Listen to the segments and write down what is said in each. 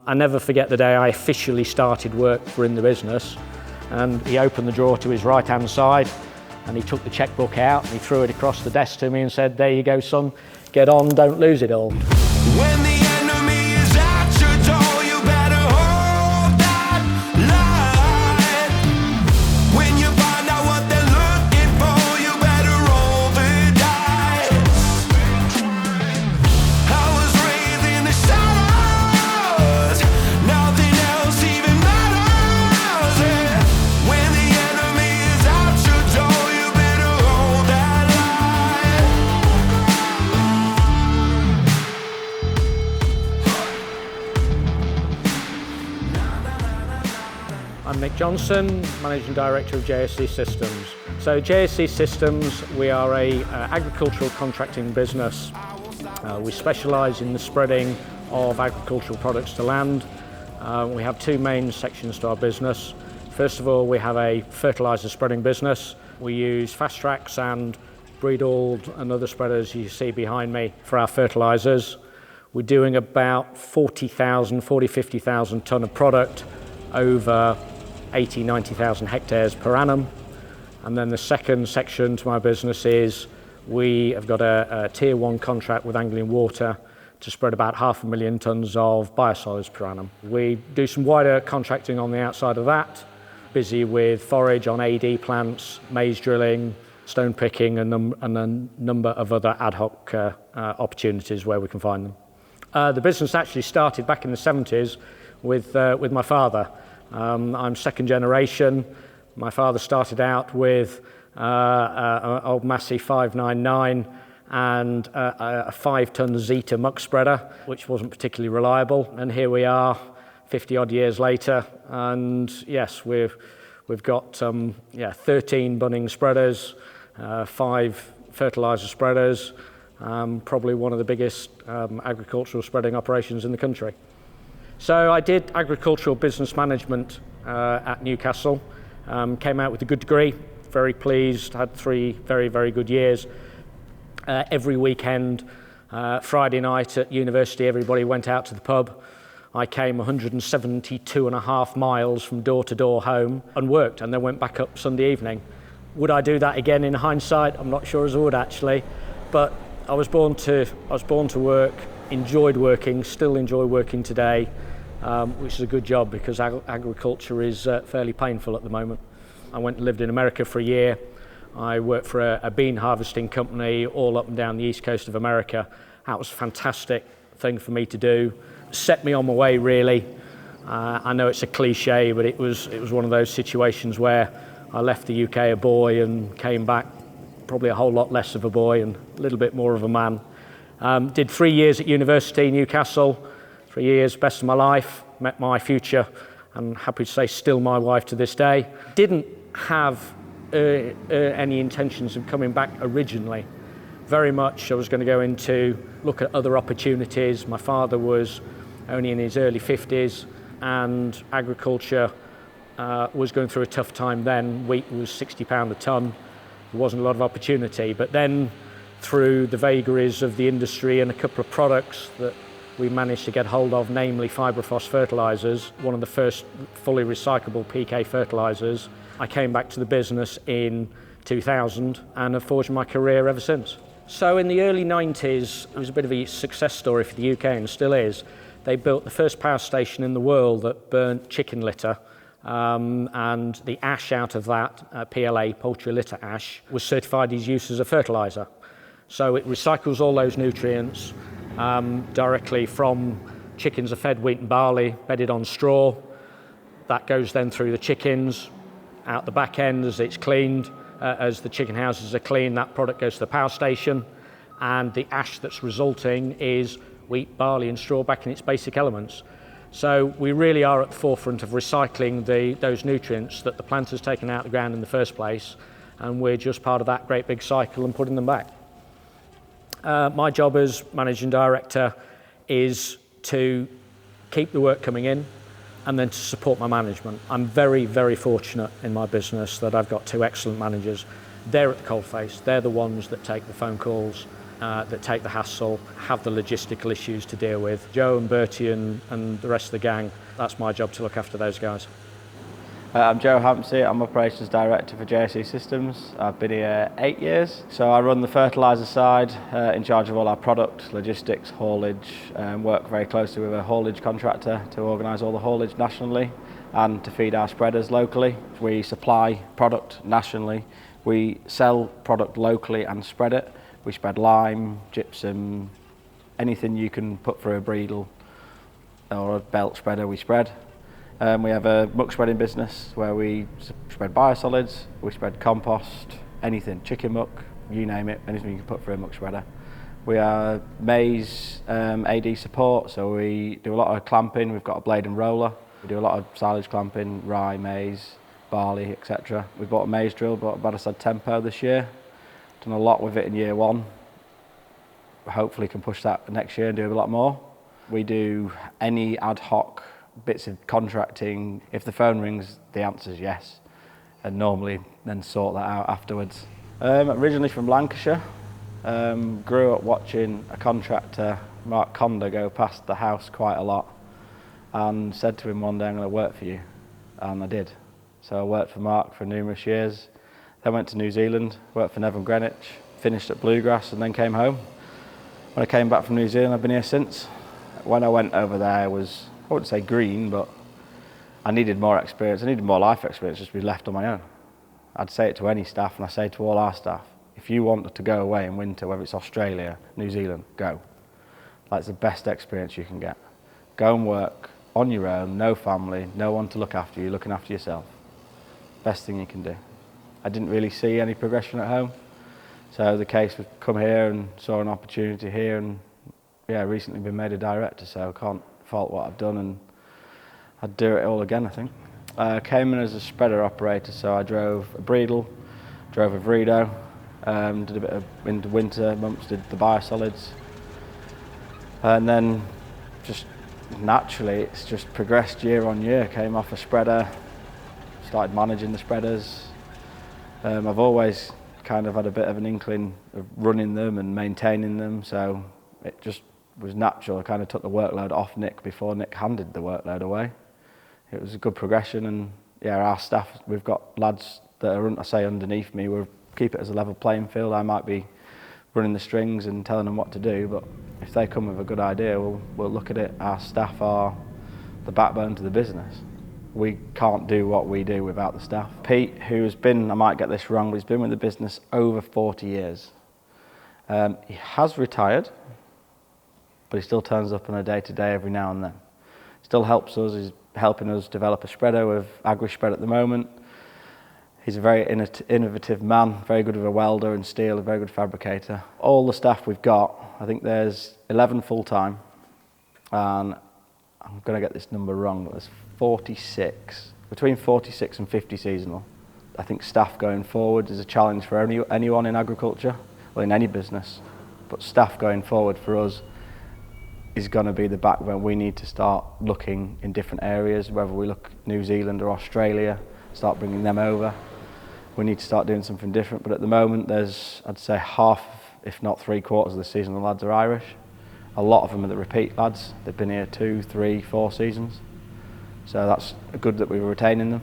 I never forget the day I officially started work in the business, and he opened the drawer to his right-hand side and he took the chequebook out and he threw it across the desk to me and said, "There you go, son, get on, don't lose it all." When the enemy is at your door, you better hold that line. When you find out what they're looking for, you better roll the dice. I was raised in the shadows, nothing else even matters. Yeah. When the enemy is at your door, you better hold that line. I'm Nick Johnson, Managing Director of JSE Systems. So JSE Systems, we are a agricultural contracting business. We specialise in the spreading of agricultural products to land. We have two main sections to our business. First of all, we have a fertiliser spreading business. We use fast tracks and breedled and other spreaders you see behind me for our fertilisers. We're doing about 50,000 tonne of product over 90,000 hectares per annum. And then the second section to my business is we have got a tier 1 contract with Anglian Water to spread about 500,000 tonnes of biosolids per annum. We do some wider contracting on the outside of that, busy with forage on AD plants, maize drilling, stone picking and a number of other ad hoc opportunities where we can find them. The business actually started back in the 70s with my father. I'm second generation. My father started out with an old Massey 599 and a 5-ton Zeta muck spreader, which wasn't particularly reliable. And here we are, 50 odd years later, and yes, we've got 13 bunning spreaders, 5 fertiliser spreaders, probably one of the biggest agricultural spreading operations in the country. So I did agricultural business management at Newcastle, came out with a good degree, very pleased, had 3 very, very good years. Every weekend, Friday night at university, everybody went out to the pub. I came 172.5 miles from door to door home and worked, and then went back up Sunday evening. Would I do that again in hindsight? I'm not sure as I would actually, but I was born to work, enjoyed working, still enjoy working today, which is a good job because agriculture is fairly painful at the moment. I went and lived in America for a year. I worked for a bean harvesting company all up and down the east coast of America. That was a fantastic thing for me to do. Set me on my way really. I know it's a cliche, but it was one of those situations where I left the UK a boy and came back probably a whole lot less of a boy and a little bit more of a man. Did 3 years at university, Newcastle, 3 years, best of my life, met my future, and happy to say still my wife to this day. Didn't have any intentions of coming back originally. Very much I was going to go into look at other opportunities. My father was only in his early 50s and agriculture was going through a tough time then. Wheat was £60 a tonne. There wasn't a lot of opportunity, but then through the vagaries of the industry and a couple of products that we managed to get hold of, namely Fibrofos fertilisers, one of the first fully recyclable PK fertilisers. I came back to the business in 2000 and have forged my career ever since. So in the early 90s, it was a bit of a success story for the UK and still is. They built the first power station in the world that burnt chicken litter, and the ash out of that, PLA, poultry litter ash, was certified as use as a fertiliser. So it recycles all those nutrients directly from chickens are fed wheat and barley, bedded on straw. That goes then through the chickens, out the back end as it's cleaned. As the chicken houses are clean, that product goes to the power station, and the ash that's resulting is wheat, barley and straw back in its basic elements. So we really are at the forefront of recycling those nutrients that the plant has taken out of the ground in the first place, and we're just part of that great big cycle and putting them back. My job as Managing Director is to keep the work coming in and then to support my management. I'm very, very fortunate in my business that I've got 2 excellent managers. They're at the coalface. They're the ones that take the phone calls. that take the hassle, have the logistical issues to deal with. Joe and Bertie and the rest of the gang, that's my job to look after those guys. I'm Joe Hampsey, I'm Operations Director for JSE Systems. I've been here 8 years. So I run the fertiliser side, in charge of all our product, logistics, haulage, work very closely with a haulage contractor to organise all the haulage nationally and to feed our spreaders locally. We supply product nationally, we sell product locally and spread it. We spread lime, gypsum, anything you can put through a breedle or a belt spreader we spread. We have a muck spreading business where we spread biosolids, we spread compost, anything, chicken muck, you name it, anything you can put through a muck spreader. We are maize AD support, so we do a lot of clamping. We've got a blade and roller. We do a lot of silage clamping, rye, maize, barley, etc. We bought a maize drill, bought a Badasad Tempo this year. Done a lot with it in year one. Hopefully can push that next year and do a lot more. We do any ad hoc bits of contracting. If the phone rings, the answer is yes, and normally then sort that out afterwards. Originally from Lancashire, grew up watching a contractor, Mark Conda, go past the house quite a lot, and said to him one day, I'm going to work for you, and I did. So I worked for Mark for numerous years, then went to New Zealand, worked for Neville Greenwich, finished at Bluegrass and then came home. When I came back from New Zealand, I've been here since. When I went over there, I wouldn't say green, but I needed more experience. I needed more life experience just to be left on my own. I'd say it to any staff, and I say to all our staff, if you want to go away in winter, whether it's Australia, New Zealand, go. That's the best experience you can get. Go and work on your own, no family, no one to look after you, looking after yourself. Best thing you can do. I didn't really see any progression at home, so the case was come here and saw an opportunity here, and yeah, recently been made a director, so I can't fault what I've done, and I'd do it all again, I think. I came in as a spreader operator, so I drove a breedle, drove a Vredo, did a bit of in the winter months, did the biosolids, and then just naturally it's just progressed year on year. Came off a spreader, started managing the spreaders. I've always kind of had a bit of an inkling of running them and maintaining them, so it just was natural. I kind of took the workload off Nick before Nick handed the workload away. It was a good progression, and yeah, our staff, we've got lads that are, I say, underneath me. We'll keep it as a level playing field. I might be running the strings and telling them what to do, but if they come with a good idea, we'll look at it. Our staff are the backbone to the business. We can't do what we do without the staff. Pete, who's been, I might get this wrong, but he's been with the business over 40 years. He has retired, but he still turns up on a day-to-day every now and then. Still helps us, he's helping us develop a spreader with AgriSpread at the moment. He's a very innovative man, very good with a welder and steel, a very good fabricator. All the staff we've got, I think there's 11 full-time, and I'm going to get this number wrong, but there's 46, between 46 and 50 seasonal. I think staff going forward is a challenge for anyone in agriculture, or in any business, but staff going forward for us is going to be the backbone. We need to start looking in different areas, whether we look New Zealand or Australia, start bringing them over. We need to start doing something different, but at the moment there's, I'd say, half, if not 3/4 of the seasonal lads are Irish. A lot of them are the repeat lads. They've been here 2, 3, 4 seasons. So that's good that we were retaining them.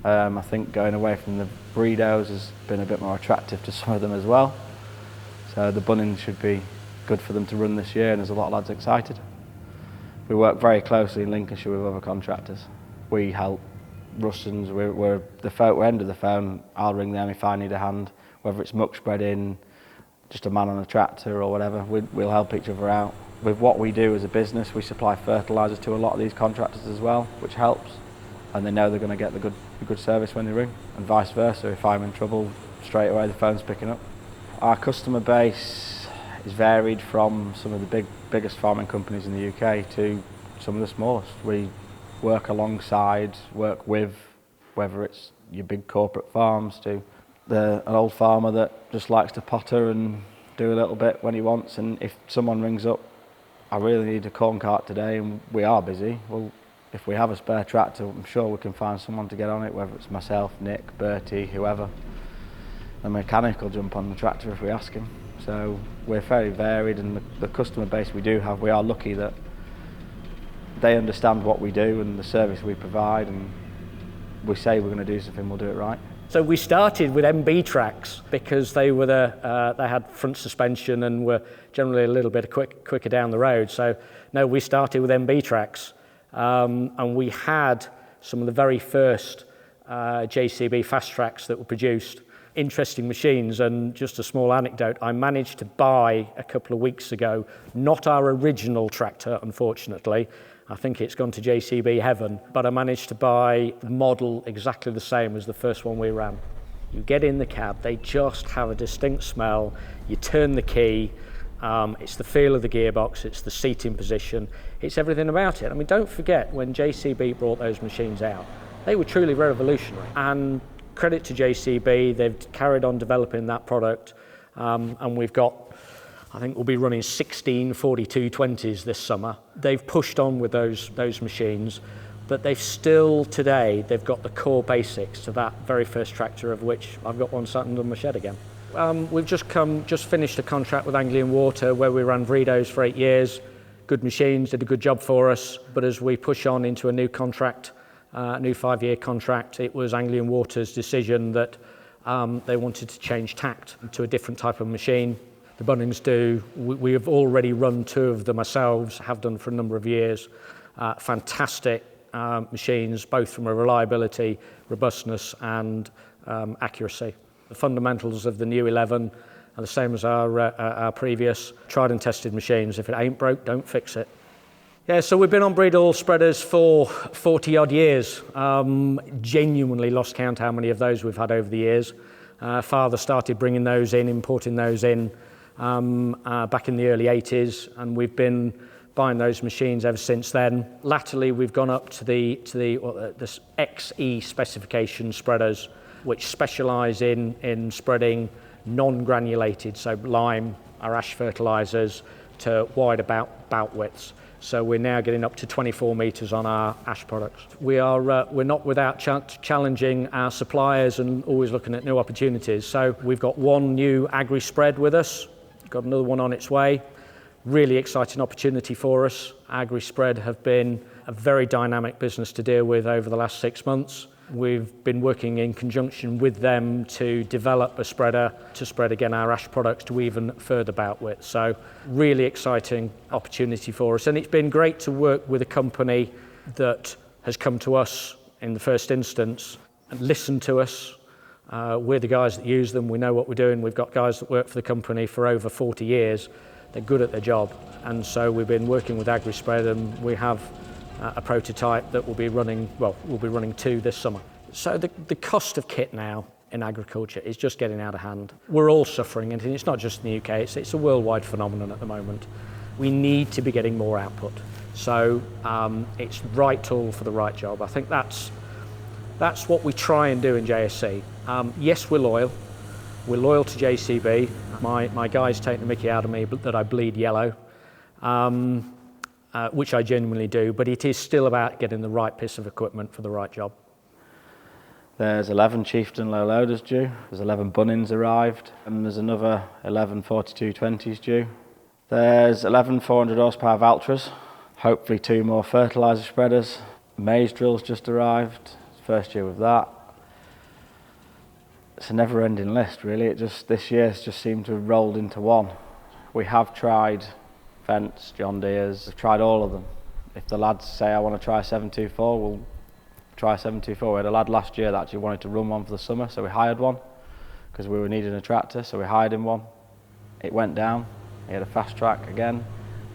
I think going away from the Breedos has been a bit more attractive to some of them as well. So the bunning should be good for them to run this year, and there's a lot of lads excited. We work very closely in Lincolnshire with other contractors. We help Russens, we're end of the phone. I'll ring them if I need a hand, whether it's muck spreading, just a man on a tractor or whatever. We'll help each other out. With what we do as a business, we supply fertilisers to a lot of these contractors as well, which helps, and they know they're going to get the good service when they ring, and vice versa. If I'm in trouble, straight away the phone's picking up. Our customer base is varied from some of the biggest farming companies in the UK to some of the smallest. We work alongside, work with, whether it's your big corporate farms to an old farmer that just likes to potter and do a little bit when he wants, and if someone rings up, I really need a corn cart today and we are busy, well, if we have a spare tractor, I'm sure we can find someone to get on it, whether it's myself, Nick, Bertie, whoever. A mechanic will jump on the tractor if we ask him. So we're very varied, and the customer base we do have, we are lucky that they understand what we do and the service we provide, and we say we're going to do something, we'll do it right. So we started with MB tracks because they were they had front suspension and were generally a little bit quicker down the road. So no, we started with MB tracks, and we had some of the very first JCB fast tracks that were produced. Interesting machines, and just a small anecdote, I managed to buy a couple of weeks ago, not our original tractor, unfortunately. I think it's gone to JCB heaven, but I managed to buy the model exactly the same as the first one we ran. You get in the cab, they just have a distinct smell, you turn the key, it's the feel of the gearbox, it's the seating position, it's everything about it. I mean, don't forget, when JCB brought those machines out, they were truly revolutionary. And credit to JCB, they've carried on developing that product, and we've got, I think we'll be running 16 4220s this summer. They've pushed on with those machines, but they've still today, they've got the core basics to that very first tractor, of which I've got one sat under my shed again. We've just finished a contract with Anglian Water where we ran Vridos for 8 years. Good machines, did a good job for us, but as we push on into a new contract, a new 5-year contract, it was Anglian Water's decision that they wanted to change tact to a different type of machine. The Bunnings do. We have already run 2 of them ourselves, have done for a number of years. Fantastic machines, both from a reliability, robustness and accuracy. The fundamentals of the new 11 are the same as our previous tried and tested machines. If it ain't broke, don't fix it. Yeah, so we've been on Breedall spreaders for 40 odd years. Genuinely lost count how many of those we've had over the years. Father started bringing those in, importing those in back in the early 80s, and we've been buying those machines ever since then. Latterly, we've gone up to the XE specification spreaders, which specialise in spreading non-granulated, so lime, our ash fertilisers, to wide bout widths. So we're now getting up to 24 metres on our ash products. We're not without challenging our suppliers and always looking at new opportunities. So we've got one new agri spread with us, got another one on its way. Really exciting opportunity for us. Agri spread have been a very dynamic business to deal with over the last 6 months. We've been working in conjunction with them to develop a spreader to spread again our ash products to even further bout width. So really exciting opportunity for us, and it's been great to work with a company that has come to us in the first instance and listened to us. We're the guys that use them, we know what we're doing. We've got guys that work for the company for over 40 years. They're good at their job, and so we've been working with AgriSpread, and we have a prototype that will be running, well, we'll be running 2 this summer. So the cost of kit now in agriculture is just getting out of hand. We're all suffering, and it's not just in the UK, it's a worldwide phenomenon at the moment. We need to be getting more output. So it's right tool for the right job. I think that's what we try and do in JSE. Yes, we're loyal. We're loyal to JCB. My guys take the mickey out of me that I bleed yellow. Which I genuinely do, but it is still about getting the right piece of equipment for the right job. There's 11 Chieftain low loaders due, there's 11 Bunnings arrived, and there's another 11 4220s due. There's 11 400 horsepower Valtras, hopefully 2 more fertiliser spreaders. Maize drills just arrived, first year with that. It's a never-ending list really, this year's just seemed to have rolled into one. We have tried Fence, John Deere's, I've tried all of them. If the lads say I want to try 724, we'll try 724. We had a lad last year that actually wanted to run one for the summer, so we hired one because we were needing a tractor, so we hired him one. It went down, he had a fast track again,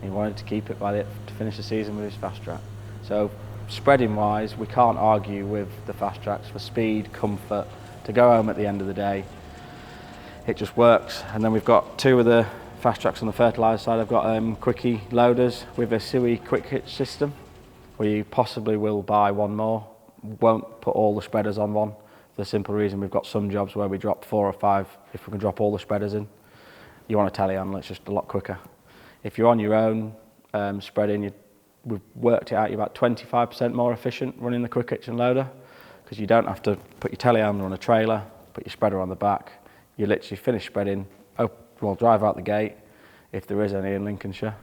he wanted to keep it to finish the season with his fast track. So spreading wise, we can't argue with the fast tracks for speed, comfort, to go home at the end of the day. It just works. And then we've got 2 of the fast tracks on the fertiliser side. I've got quickie loaders with a SUI quick hitch system, where you possibly will buy one more. Won't put all the spreaders on one, for the simple reason we've got some jobs where we drop 4 or 5 if we can drop all the spreaders in. You want a telehandler, it's just a lot quicker. If you're on your own spreading, we've worked it out, you're about 25% more efficient running the quick hitch and loader, because you don't have to put your telehandler on a trailer, put your spreader on the back. You literally finish spreading, drive out the gate, if there is any in Lincolnshire,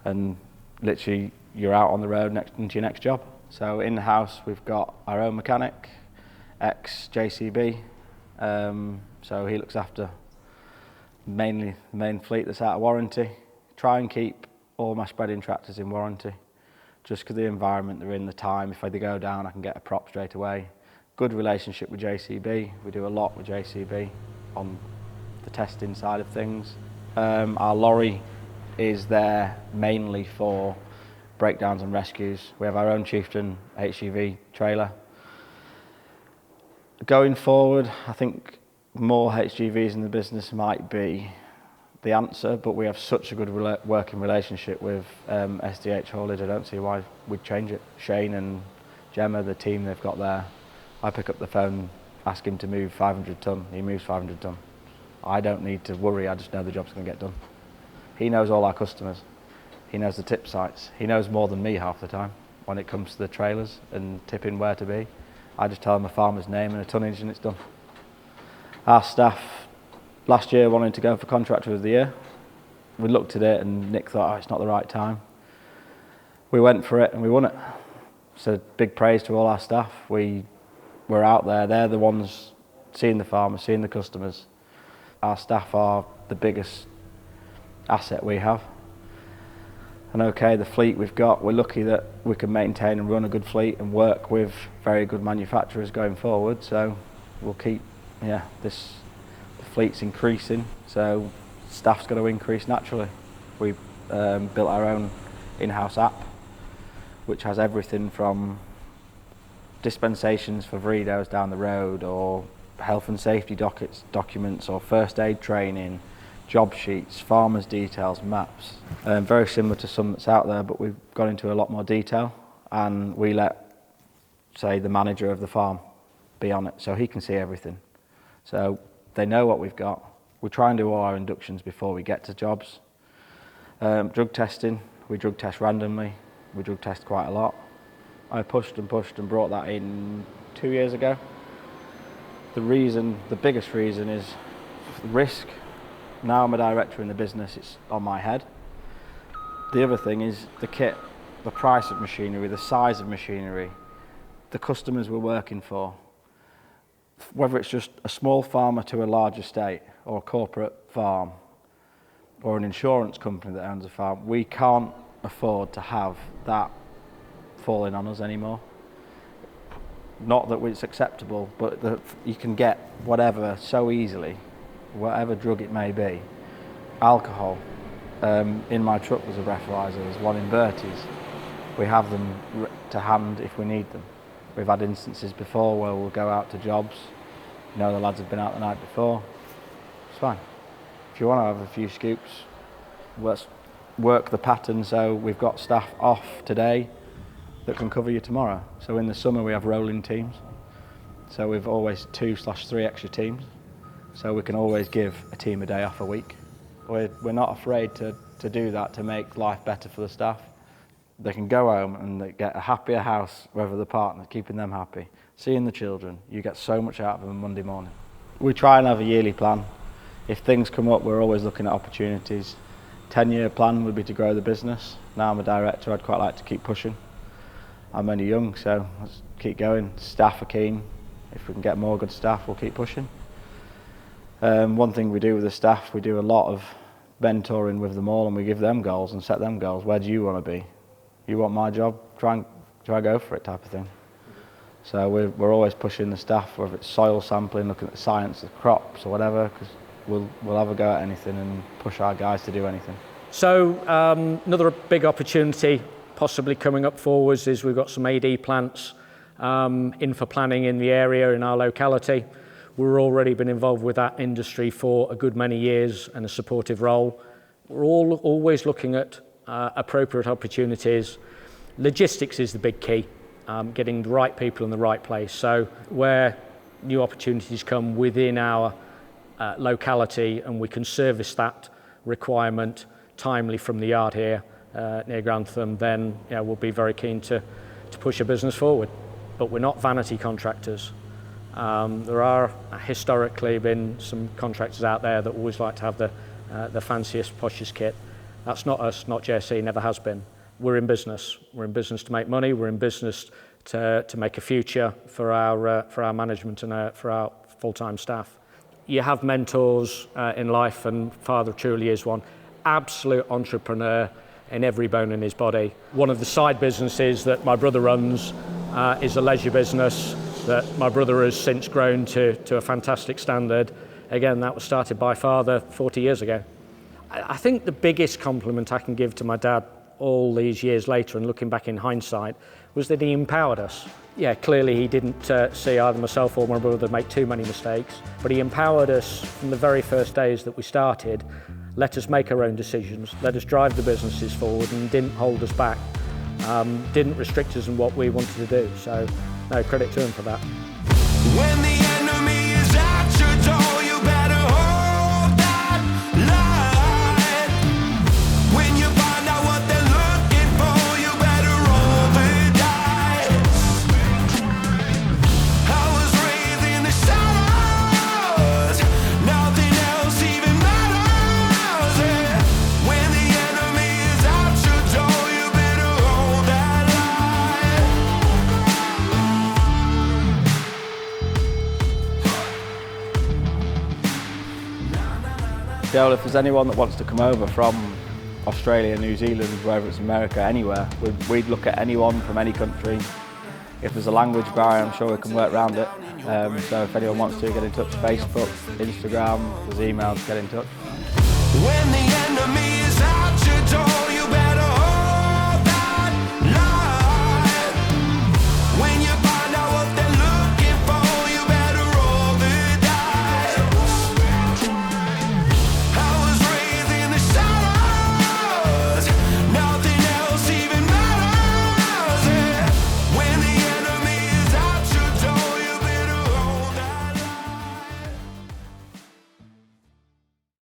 and literally you're out on the road into your next job. So in the house we've got our own mechanic, ex-JCB, so he looks after mainly the main fleet that's out of warranty. Try and keep all my spreading tractors in warranty, just because the environment they're in, the time, if they go down I can get a prop straight away. Good relationship with JCB, we do a lot with JCB on the testing side of things. Our lorry is there mainly for breakdowns and rescues. We have our own Chieftain HGV trailer. Going forward, I think more HGVs in the business might be the answer, but we have such a good working relationship with SDH Haulage, I don't see why we'd change it. Shane and Gemma, the team they've got there, I pick up the phone, ask him to move 500 tonne, he moves 500 tonne. I don't need to worry, I just know the job's going to get done. He knows all our customers, he knows the tip sites, he knows more than me half the time when it comes to the trailers and tipping where to be. I just tell him a farmer's name and a tonnage and it's done. Our staff last year wanted to go for Contractor of the Year. We looked at it and Nick thought, oh, it's not the right time. We went for it and we won it. So big praise to all our staff. We're out there, they're the ones seeing the farmers, seeing the customers. Our staff are the biggest asset we have. And okay, the fleet we've got, we're lucky that we can maintain and run a good fleet and work with very good manufacturers going forward. So we'll keep, the fleet's increasing, so staff's got to increase naturally. We've built our own in-house app, which has everything from dispensations for Vridos down the road, or health and safety documents, or first aid training, job sheets, farmers details, maps. Very similar to some that's out there, but we've gone into a lot more detail, and we let, say, the manager of the farm be on it, so he can see everything. So they know what we've got. We try and do all our inductions before we get to jobs. Drug testing, we drug test randomly, we drug test quite a lot. I pushed and brought that in 2 years ago. The biggest reason is risk. Now I'm a director in the business, it's on my head. The other thing is the kit, the price of machinery, the size of machinery, the customers we're working for. Whether it's just a small farmer to a large estate, or a corporate farm, or an insurance company that owns a farm, we can't afford to have that falling on us anymore. Not that it's acceptable, but that you can get whatever so easily, whatever drug it may be. Alcohol, in my truck there's a breathalyzer, there's one in Bertie's. We have them to hand if we need them. We've had instances before where we'll go out to jobs, the lads have been out the night before, it's fine. If you want to have a few scoops, let's work the pattern so we've got staff off today that can cover you tomorrow. So in the summer we have rolling teams, so we've always 2/3 extra teams, so we can always give a team a day off a week. We're not afraid to do that to make life better for the staff. They can go home and they get a happier house, whether the partner's keeping them happy, seeing the children. You get so much out of them Monday morning. We try and have a yearly plan. If things come up, we're always looking at opportunities. 10-year plan would be to grow the business. Now I'm a director, I'd quite like to keep pushing. I'm only young, so let's keep going. Staff are keen. If we can get more good staff, we'll keep pushing. One thing we do with the staff, we do a lot of mentoring with them all, and we give them goals and set them goals. Where do you want to be? You want my job? Try go for it, type of thing. So we're always pushing the staff, whether it's soil sampling, looking at the science of crops or whatever, because we'll have a go at anything and push our guys to do anything. So another big opportunity possibly coming up forwards is we've got some AD plants in for planning in the area, in our locality. We've already been involved with that industry for a good many years and a supportive role. We're always looking at appropriate opportunities. Logistics is the big key, getting the right people in the right place. So where new opportunities come within our locality and we can service that requirement timely from the yard here near Grantham, then we'll be very keen to push a business forward. But we're not vanity contractors. There are historically been some contractors out there that always like to have the the fanciest, poshest kit. That's not us, not JSE, never has been. We're in business. We're in business to make money. We're in business to make a future for our management and for our full-time staff. You have mentors in life, and father truly is one. Absolute entrepreneur in every bone in his body. One of the side businesses that my brother runs is a leisure business that my brother has since grown to a fantastic standard. Again, that was started by father 40 years ago. I think the biggest compliment I can give to my dad all these years later, and looking back in hindsight, was that he empowered us. Yeah, clearly he didn't see either myself or my brother make too many mistakes, but he empowered us from the very first days that we started, let us make our own decisions, let us drive the businesses forward, and didn't hold us back, didn't restrict us in what we wanted to do. So, no, credit to him for that. When the enemy is at your door, you better hold that line. When you find out what they're looking for, you better roll the dice. I was raised in the shadows, nothing else even matters. Yeah. When the enemy is at your door, you better hold that line. Joel, if there's anyone that wants to come over from Australia, New Zealand, wherever it's America, anywhere, we'd look at anyone from any country. If there's a language barrier, I'm sure we can work around it. So if anyone wants to, get in touch. Facebook, Instagram, there's emails, get in touch. When the enemy